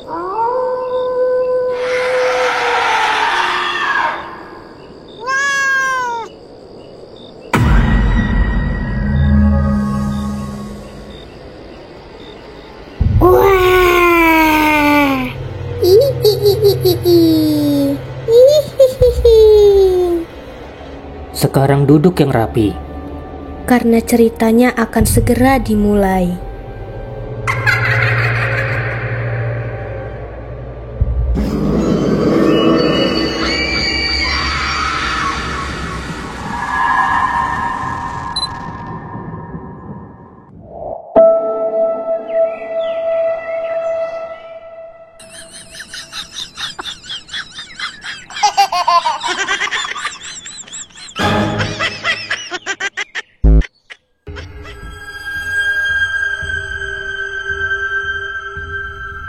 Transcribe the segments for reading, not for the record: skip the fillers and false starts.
Wah. Sekarang duduk yang rapi. Karena ceritanya akan segera dimulai.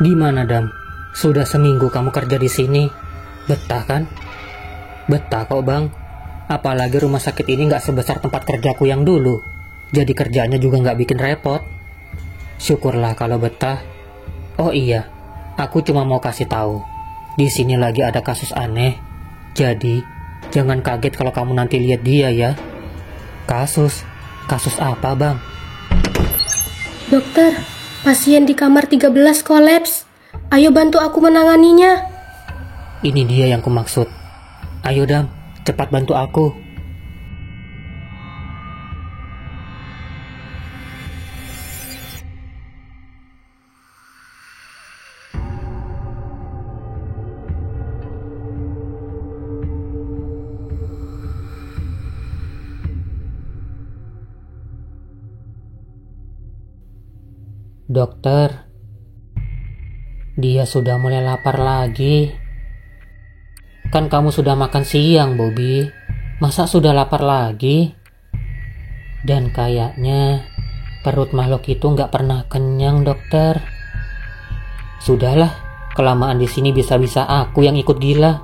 Gimana, Dam? Sudah seminggu kamu kerja di sini. Betah kan? Betah kok, Bang. Apalagi rumah sakit ini nggak sebesar tempat kerjaku yang dulu. Jadi kerjanya juga nggak bikin repot. Syukurlah kalau betah. Oh iya, aku cuma mau kasih tahu. Di sini lagi ada kasus aneh. Jadi, jangan kaget kalau kamu nanti lihat dia ya. Kasus? Kasus apa, Bang? Dokter, pasien di kamar 13 kolaps. Ayo bantu aku menanganinya. Ini dia yang kumaksud. Ayo, Dam, cepat bantu aku. Dokter, dia sudah mulai lapar lagi. Kan kamu sudah makan siang, Bobby. Masa sudah lapar lagi? Dan kayaknya perut makhluk itu nggak pernah kenyang, dokter. Sudahlah, kelamaan di sini bisa-bisa aku yang ikut gila.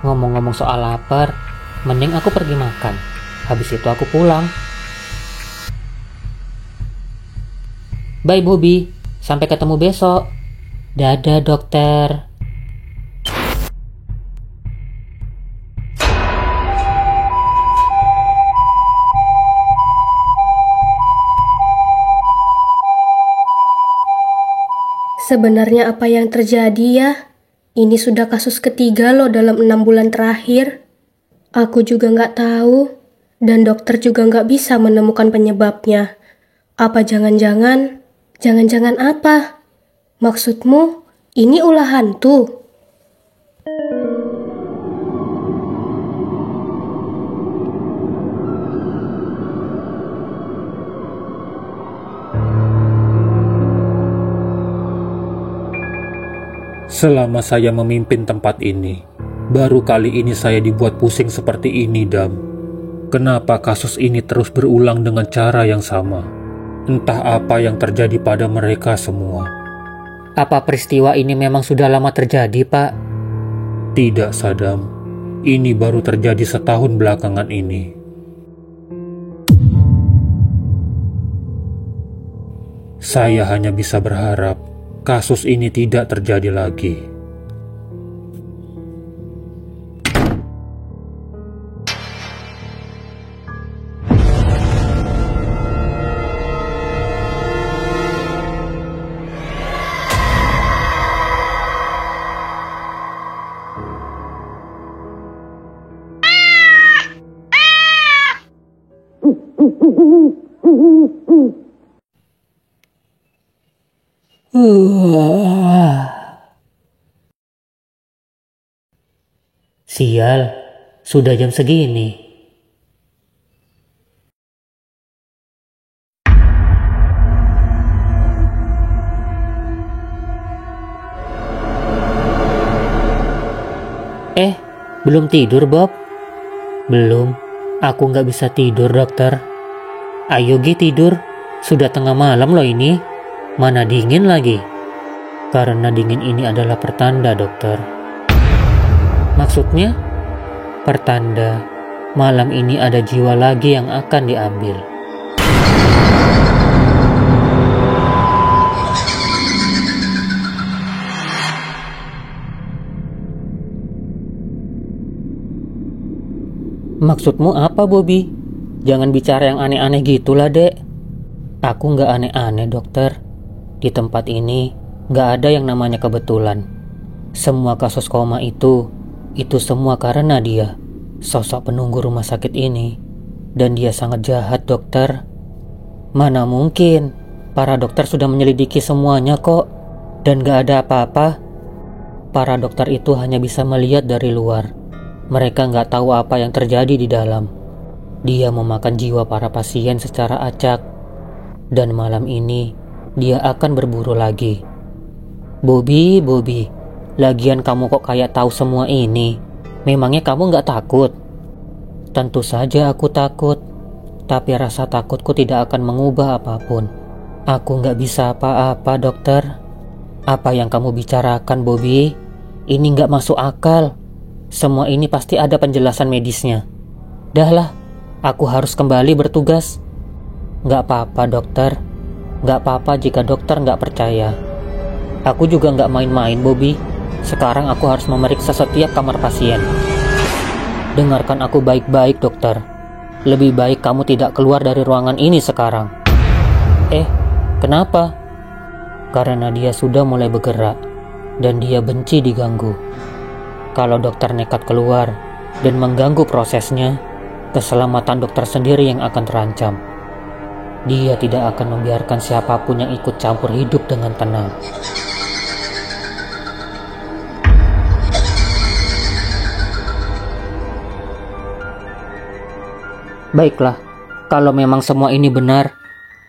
Ngomong-ngomong soal lapar, mending aku pergi makan. Habis itu aku pulang. Bye, Bobby. Sampai ketemu besok. Dadah, dokter. Sebenarnya apa yang terjadi ya? Ini sudah kasus ketiga loh dalam 6 bulan terakhir. Aku juga nggak tahu. Dan dokter juga nggak bisa menemukan penyebabnya. Apa jangan-jangan apa? Maksudmu, ini ulah hantu? Selama saya memimpin tempat ini, baru kali ini saya dibuat pusing seperti ini, Dam. Kenapa kasus ini terus berulang dengan cara yang sama? Entah apa yang terjadi pada mereka semua. Apa peristiwa ini memang sudah lama terjadi, Pak? Tidak, Sadam. Ini baru terjadi setahun belakangan ini. Saya hanya bisa berharap kasus ini tidak terjadi lagi. Sial, sudah jam segini. Belum tidur, Bob? Belum, aku nggak bisa tidur, dokter. Ayo Gi tidur, sudah tengah malam loh ini. Mana dingin lagi. Karena dingin ini adalah pertanda, dokter. Maksudnya? Pertanda malam ini ada jiwa lagi yang akan diambil. Maksudmu apa, Bobby? Jangan bicara yang aneh-aneh gitulah, Dek. Aku nggak aneh-aneh, dokter. Di tempat ini nggak ada yang namanya kebetulan. Semua kasus koma itu semua karena dia, sosok penunggu rumah sakit ini. Dan dia sangat jahat, dokter. Mana mungkin, para dokter sudah menyelidiki semuanya kok. Dan gak ada apa-apa. Para dokter itu hanya bisa melihat dari luar. Mereka gak tahu apa yang terjadi di dalam. Dia memakan jiwa para pasien secara acak. Dan malam ini, dia akan berburu lagi. Bobby, lagian kamu kok kayak tahu semua ini? Memangnya kamu gak takut? Tentu saja aku takut. Tapi rasa takutku tidak akan mengubah apapun. Aku gak bisa apa-apa, dokter. Apa yang kamu bicarakan, Bobby? Ini gak masuk akal. Semua ini pasti ada penjelasan medisnya. Dahlah, aku harus kembali bertugas. Gak apa-apa, dokter. Gak apa-apa jika dokter gak percaya. Aku juga gak main-main, Bobby. Sekarang aku harus memeriksa setiap kamar pasien. Dengarkan aku baik-baik, dokter. Lebih baik kamu tidak keluar dari ruangan ini sekarang. Kenapa? Karena dia sudah mulai bergerak dan dia benci diganggu. Kalau dokter nekat keluar dan mengganggu prosesnya, keselamatan dokter sendiri yang akan terancam. Dia tidak akan membiarkan siapapun yang ikut campur hidup dengan tenang. Baiklah, kalau memang semua ini benar,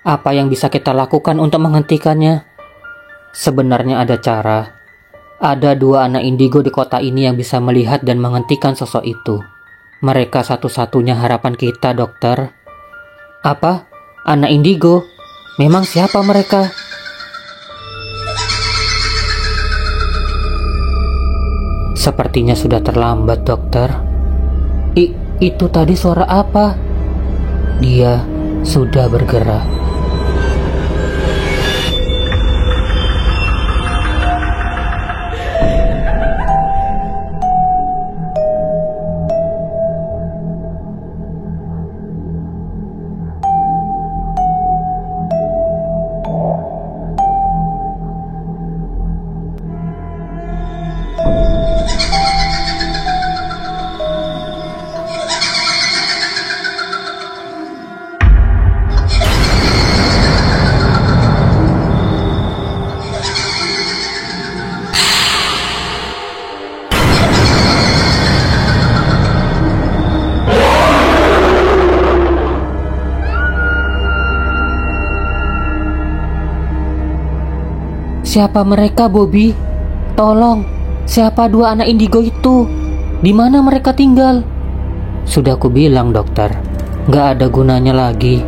apa yang bisa kita lakukan untuk menghentikannya? Sebenarnya ada cara. Ada 2 anak indigo di kota ini yang bisa melihat dan menghentikan sosok itu. Mereka satu-satunya harapan kita, dokter. Apa? Anak indigo? Memang siapa mereka? Sepertinya sudah terlambat, dokter. Itu tadi suara apa? Dia sudah bergerak. Siapa mereka, Bobby? Tolong, siapa 2 anak indigo itu? Di mana mereka tinggal? Sudah aku bilang, dokter, gak ada gunanya lagi.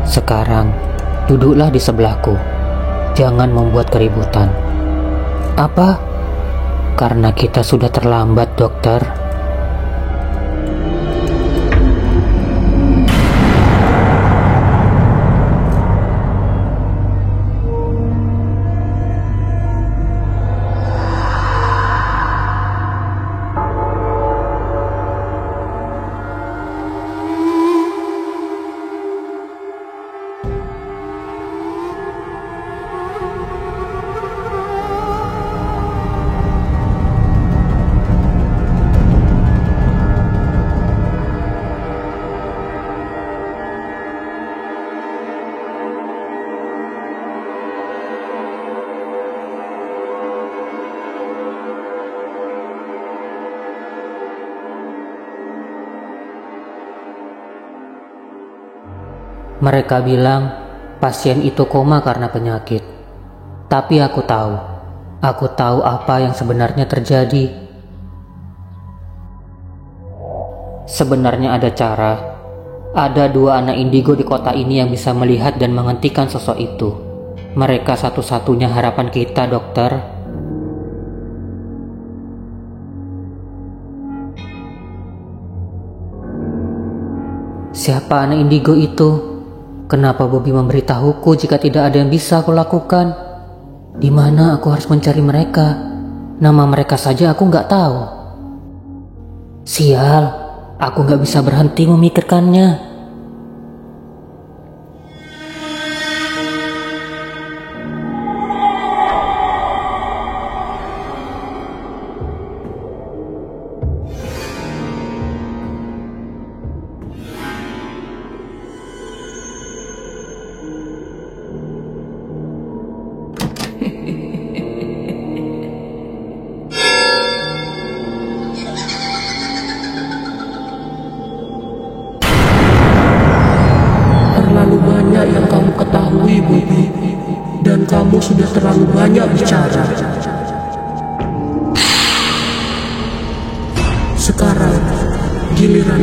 Sekarang, duduklah di sebelahku. Jangan membuat keributan. Apa? Karena kita sudah terlambat, dokter. Mereka bilang pasien itu koma karena penyakit. Tapi aku tahu apa yang sebenarnya terjadi. Sebenarnya ada cara. Ada 2 anak indigo di kota ini yang bisa melihat dan menghentikan sosok itu. Mereka satu-satunya harapan kita, dokter. Siapa anak indigo itu? Kenapa Bobby memberitahuku jika tidak ada yang bisa aku lakukan? Di mana aku harus mencari mereka? Nama mereka saja aku nggak tahu. Sial, Aku nggak bisa berhenti memikirkannya. Terlalu banyak yang kamu ketahui, Bobby. Dan kamu sudah terlalu banyak bicara. Sekarang, giliran